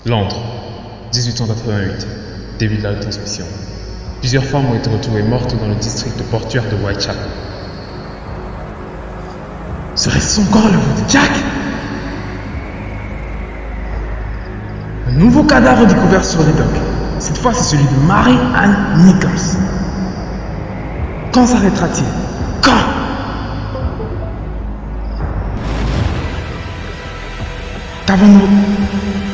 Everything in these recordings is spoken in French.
Londres, 1888, début de la transmission. Plusieurs femmes ont été retrouvées mortes dans le district portuaire de Whitechapel. Serait-ce encore l'œuvre de Jack? Un nouveau cadavre découvert sur les docks. Cette fois, c'est celui de Mary Ann Nichols. Quand s'arrêtera-t-il? Quand?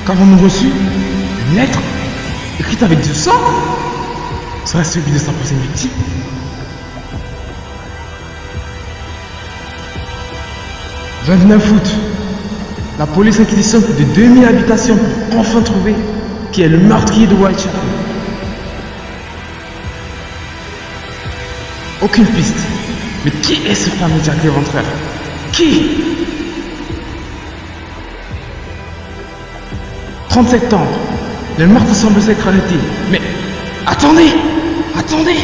Qu'avons-nous reçu? Une lettre écrite avec du sang? Serait-ce celui de sa prochaine victime? « 29 août. La police réquisitionne plus de 2000 habitations pour enfin trouver qui est le meurtrier de Whitechapel. Aucune piste. Mais qui est ce fameux Jack l'éventreur? Qui? 30 septembre. Le meurtre semble s'être arrêté. Mais attendez! Attendez!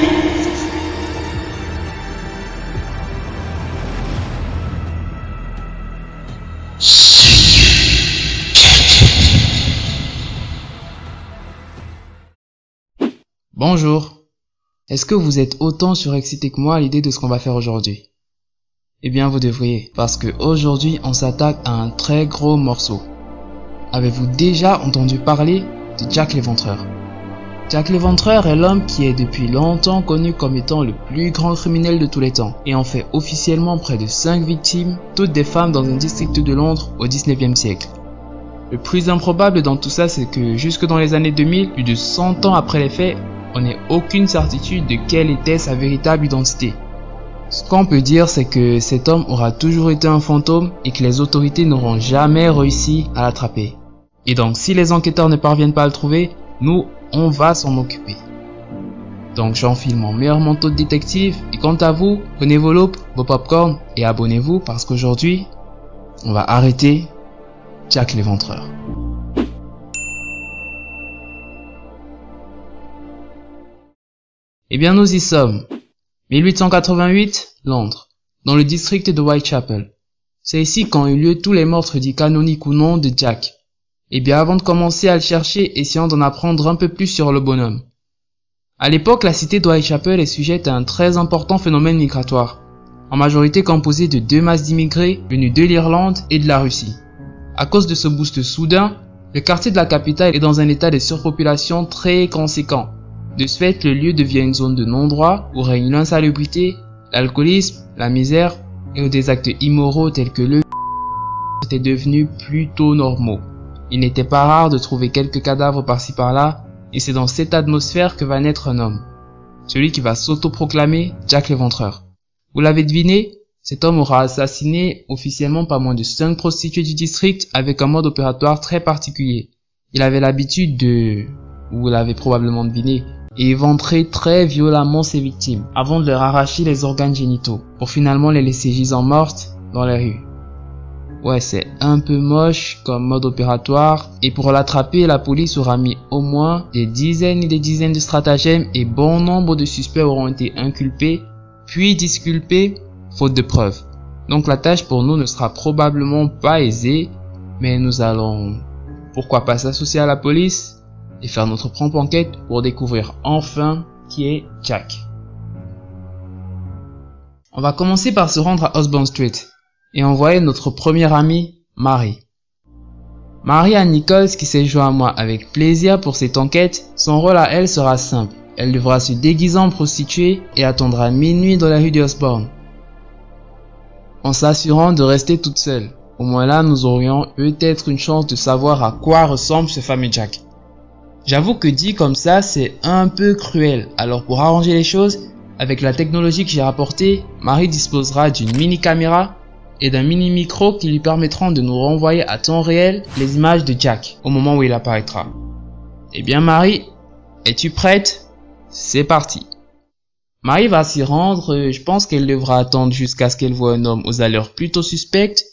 Bonjour. Est-ce que vous êtes autant surexcité que moi à l'idée de ce qu'on va faire aujourd'hui? Eh bien vous devriez, parce que aujourd'hui on s'attaque à un très gros morceau. Avez-vous déjà entendu parler de Jack l'Éventreur? Jack l'Éventreur est l'homme qui est depuis longtemps connu comme étant le plus grand criminel de tous les temps et en fait officiellement près de 5 victimes, toutes des femmes dans un district de Londres au 19e siècle. Le plus improbable dans tout ça, c'est que jusque dans les années 2000, plus de 100 ans après les faits, on n'ait aucune certitude de quelle était sa véritable identité. Ce qu'on peut dire, c'est que cet homme aura toujours été un fantôme et que les autorités n'auront jamais réussi à l'attraper. Et donc si les enquêteurs ne parviennent pas à le trouver, nous, on va s'en occuper. Donc j'enfile mon meilleur manteau de détective et quant à vous, prenez vos loupes, vos popcorn et abonnez-vous parce qu'aujourd'hui, on va arrêter Jack l'Éventreur. Eh bien nous y sommes. 1888, Londres, dans le district de Whitechapel. C'est ici qu'ont eu lieu tous les meurtres dits canoniques ou non de Jack. Eh bien avant de commencer à le chercher, essayons d'en apprendre un peu plus sur le bonhomme. À l'époque, la cité de Whitechapel est sujette à un très important phénomène migratoire, en majorité composé de 2 masses d'immigrés venus de l'Irlande et de la Russie. À cause de ce boost soudain, le quartier de la capitale est dans un état de surpopulation très conséquent. De ce fait, le lieu devient une zone de non-droit où règne l'insalubrité, l'alcoolisme, la misère et où des actes immoraux tels que le étaient devenus plutôt normaux. Il n'était pas rare de trouver quelques cadavres par-ci par-là et c'est dans cette atmosphère que va naître un homme. Celui qui va s'autoproclamer Jack l'Éventreur. Vous l'avez deviné, cet homme aura assassiné officiellement pas moins de 5 prostituées du district avec un mode opératoire très particulier. Il avait l'habitude de, vous l'avez probablement deviné, éventrer très violemment ses victimes avant de leur arracher les organes génitaux pour finalement les laisser gisant mortes dans les rues. Ouais, c'est un peu moche comme mode opératoire et pour l'attraper, la police aura mis au moins des dizaines et des dizaines de stratagèmes et bon nombre de suspects auront été inculpés puis disculpés faute de preuves. Donc la tâche pour nous ne sera probablement pas aisée, mais nous allons, pourquoi pas s'associer à la police et faire notre propre enquête pour découvrir enfin qui est Jack. On va commencer par se rendre à Osborne Street et envoyer notre première amie, Mary. Mary Ann Nichols qui s'est joint à moi avec plaisir pour cette enquête, son rôle à elle sera simple. Elle devra se déguiser en prostituée et attendra minuit dans la rue d'Osborne, en s'assurant de rester toute seule. Au moins là, nous aurions peut-être une chance de savoir à quoi ressemble ce fameux Jack. J'avoue que dit comme ça, c'est un peu cruel. Alors pour arranger les choses, avec la technologie que j'ai rapportée, Mary disposera d'une mini caméra et d'un mini micro qui lui permettront de nous renvoyer à temps réel les images de Jack au moment où il apparaîtra. Eh bien Mary, es-tu prête? C'est parti. Mary va s'y rendre, je pense qu'elle devra attendre jusqu'à ce qu'elle voie un homme aux allures plutôt suspectes.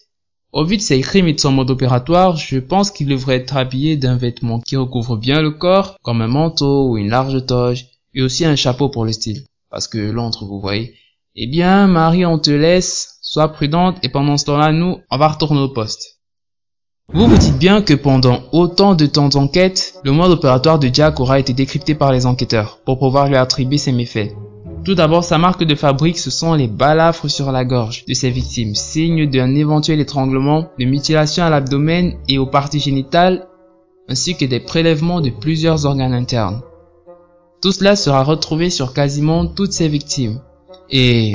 Au vu de ses crimes et de son mode opératoire, je pense qu'il devrait être habillé d'un vêtement qui recouvre bien le corps, comme un manteau ou une large toge, et aussi un chapeau pour le style, parce que Londres, vous voyez. Eh bien, Mary, on te laisse, sois prudente, et pendant ce temps-là, nous, on va retourner au poste. Vous vous dites bien que pendant autant de temps d'enquête, le mode opératoire de Jack aura été décrypté par les enquêteurs pour pouvoir lui attribuer ses méfaits. Tout d'abord, sa marque de fabrique, ce sont les balafres sur la gorge de ses victimes, signe d'un éventuel étranglement, de mutilation à l'abdomen et aux parties génitales, ainsi que des prélèvements de plusieurs organes internes. Tout cela sera retrouvé sur quasiment toutes ses victimes. Et...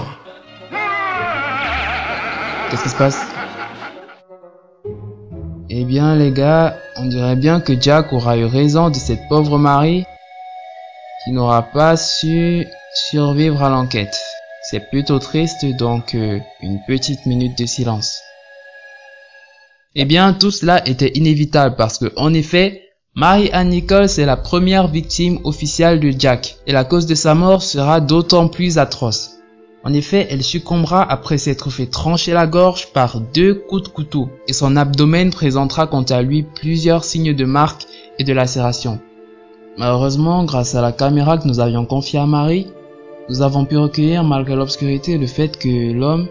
qu'est-ce qui se passe? Eh bien les gars, on dirait bien que Jack aura eu raison de cette pauvre Marie qui n'aura pas su survivre à l'enquête. C'est plutôt triste, donc une petite minute de silence. Eh bien tout cela était inévitable parce que en effet, Mary Ann Nichols est la première victime officielle de Jack et la cause de sa mort sera d'autant plus atroce. En effet, elle succombera après s'être fait trancher la gorge par 2 coups de couteau et son abdomen présentera quant à lui plusieurs signes de marques et de lacération. Malheureusement, grâce à la caméra que nous avions confiée à Marie, nous avons pu recueillir malgré l'obscurité le fait que l'homme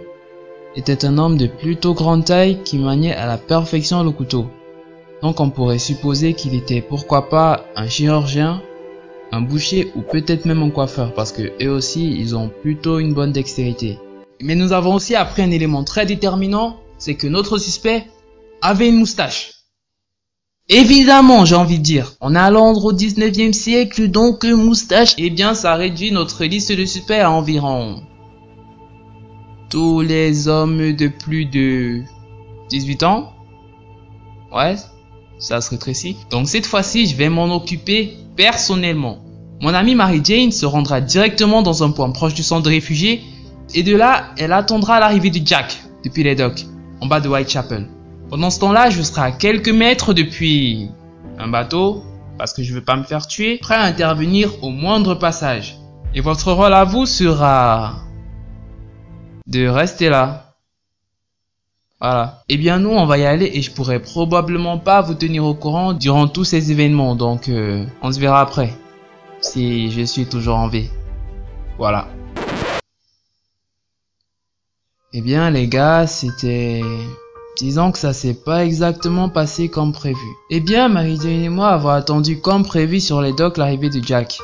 était un homme de plutôt grande taille qui maniait à la perfection le couteau. Donc on pourrait supposer qu'il était pourquoi pas un chirurgien, un boucher ou peut-être même un coiffeur parce que eux aussi ils ont plutôt une bonne dextérité. Mais nous avons aussi appris un élément très déterminant, c'est que notre suspect avait une moustache. Évidemment, j'ai envie de dire, on est à Londres au 19e siècle, donc moustache, eh bien ça réduit notre liste de suspects à environ tous les hommes de plus de 18 ans. Ouais, ça se rétrécit. Donc cette fois-ci, je vais m'en occuper personnellement. Mon amie Mary Jane se rendra directement dans un point proche du centre de réfugiés et de là, elle attendra l'arrivée de Jack depuis les docks, en bas de Whitechapel. Pendant ce temps-là, je serai à quelques mètres depuis un bateau, parce que je veux pas me faire tuer, prêt à intervenir au moindre passage. Et votre rôle à vous sera de rester là. Voilà. Eh bien nous, on va y aller et je pourrai probablement pas vous tenir au courant durant tous ces événements, donc on se verra après. Si je suis toujours en vie. Voilà. Eh bien les gars, c'était... disons que ça s'est pas exactement passé comme prévu. Eh bien, Mary Jane et moi avons attendu comme prévu sur les docks l'arrivée de Jack.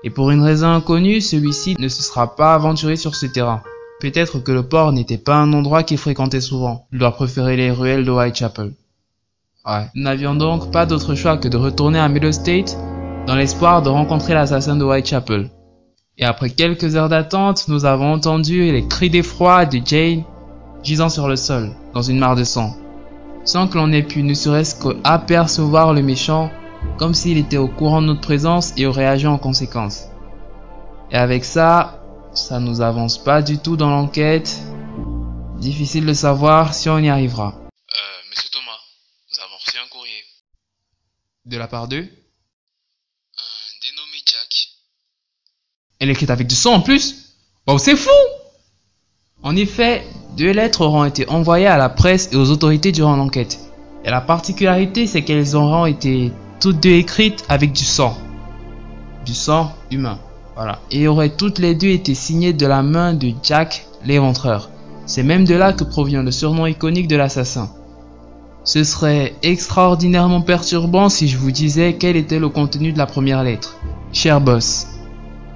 Et pour une raison inconnue, celui-ci ne se sera pas aventuré sur ce terrain. Peut-être que le port n'était pas un endroit qu'il fréquentait souvent. Il doit préférer les ruelles de Whitechapel. Ouais. Nous n'avions donc pas d'autre choix que de retourner à Middlestate dans l'espoir de rencontrer l'assassin de Whitechapel. Et après quelques heures d'attente, nous avons entendu les cris d'effroi de Jane gisant sur le sol, dans une mare de sang, sans que l'on ait pu ne serait-ce qu'apercevoir le méchant, comme s'il était au courant de notre présence et aurait agi en conséquence. Et avec ça, ça nous avance pas du tout dans l'enquête. Difficile de savoir si on y arrivera. Monsieur Thomas, nous avons reçu un courrier. De la part d'eux? Un dénommé Jack. Elle est écrite avec du sang en plus? Wow, c'est fou! En effet, 2 lettres auront été envoyées à la presse et aux autorités durant l'enquête. Et la particularité, c'est qu'elles auront été toutes 2 écrites avec du sang. Du sang humain. Voilà. Et auraient toutes les 2 été signées de la main de Jack l'éventreur. C'est même de là que provient le surnom iconique de l'assassin. Ce serait extraordinairement perturbant si je vous disais quel était le contenu de la première lettre. Cher boss.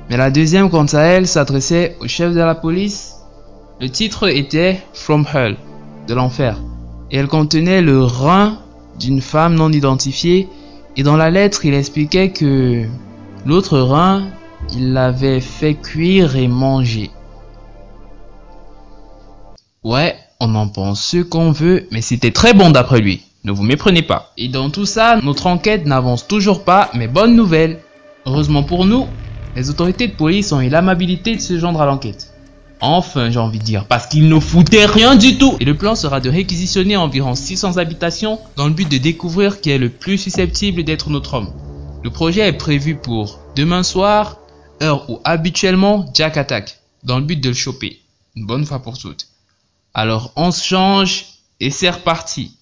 Mais la deuxième, quant à elle, s'adressait au chef de la police. Le titre était From Hell, de l'enfer, et elle contenait le rein d'une femme non identifiée, et dans la lettre il expliquait que l'autre rein, il l'avait fait cuire et manger. Ouais, on en pense ce qu'on veut, mais c'était très bon d'après lui, ne vous méprenez pas. Et dans tout ça, notre enquête n'avance toujours pas, mais bonne nouvelle. Heureusement pour nous, les autorités de police ont eu l'amabilité de se joindre à l'enquête. Enfin, j'ai envie de dire, parce qu'ils ne foutaient rien du tout. Et le plan sera de réquisitionner environ 600 habitations dans le but de découvrir qui est le plus susceptible d'être notre homme. Le projet est prévu pour demain soir, heure où habituellement Jack attaque, dans le but de le choper, une bonne fois pour toutes. Alors on se change et c'est reparti.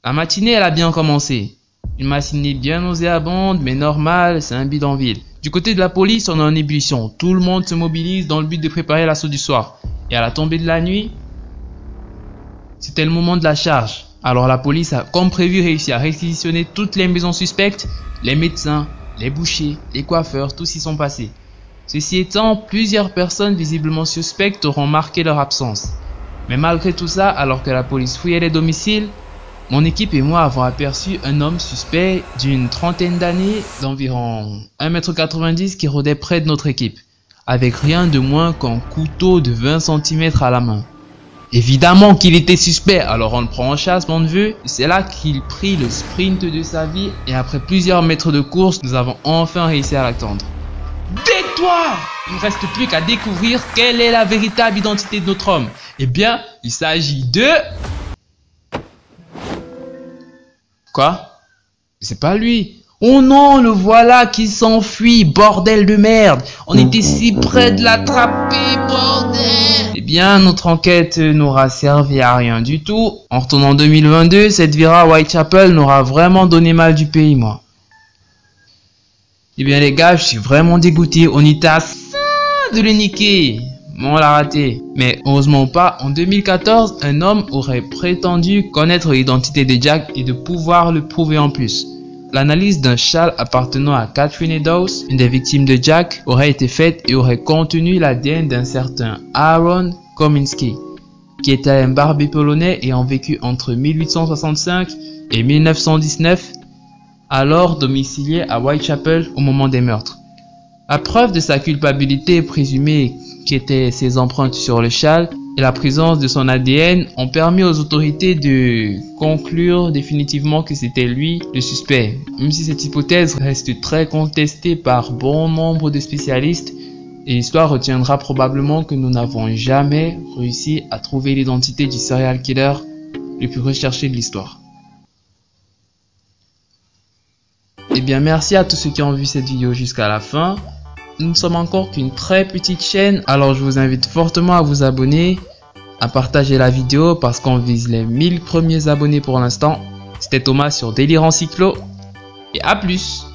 La matinée elle a bien commencé. Une matinée bien nauséabonde mais normale, c'est un bidonville. Du côté de la police, on est en ébullition. Tout le monde se mobilise dans le but de préparer l'assaut du soir. Et à la tombée de la nuit, c'était le moment de la charge. Alors la police a comme prévu réussi à réquisitionner toutes les maisons suspectes, les médecins, les bouchers, les coiffeurs, tous y sont passés. Ceci étant, plusieurs personnes visiblement suspectes auront marqué leur absence. Mais malgré tout ça, alors que la police fouillait les domiciles, mon équipe et moi avons aperçu un homme suspect d'une trentaine d'années, d'environ 1,90 m qui rôdait près de notre équipe, avec rien de moins qu'un couteau de 20 cm à la main. Évidemment qu'il était suspect, alors on le prend en chasse mon neveu. C'est là qu'il prit le sprint de sa vie et après plusieurs mètres de course, nous avons enfin réussi à l'attendre. Tais-toi! Il ne reste plus qu'à découvrir quelle est la véritable identité de notre homme. Eh bien, il s'agit de... Quoi? C'est pas lui. Oh non, le voilà qui s'enfuit, bordel de merde. On était si près de l'attraper, bordel. Eh bien, notre enquête n'aura servi à rien du tout. En retournant en 2022, cette virée à Whitechapel n'aura vraiment donné mal du pays, moi. Eh bien les gars, je suis vraiment dégoûté. On était à ça de le niquer. Mais on l'a raté. Mais heureusement pas, en 2014, un homme aurait prétendu connaître l'identité de Jack et de pouvoir le prouver en plus. L'analyse d'un châle appartenant à Catherine Eddowes, une des victimes de Jack, aurait été faite et aurait contenu l'ADN d'un certain Aaron Kominski, qui était un barbier polonais ayant vécu entre 1865 et 1919, alors domicilié à Whitechapel au moment des meurtres. La preuve de sa culpabilité présumée, qui étaient ses empreintes sur le châle, et la présence de son ADN ont permis aux autorités de conclure définitivement que c'était lui le suspect. Même si cette hypothèse reste très contestée par bon nombre de spécialistes, et l'histoire retiendra probablement que nous n'avons jamais réussi à trouver l'identité du serial killer le plus recherché de l'histoire. Eh bien merci à tous ceux qui ont vu cette vidéo jusqu'à la fin. Nous ne sommes encore qu'une très petite chaîne, alors je vous invite fortement à vous abonner, à partager la vidéo parce qu'on vise les 1000 premiers abonnés pour l'instant. C'était Thomas sur Délire en Cyclo et à plus.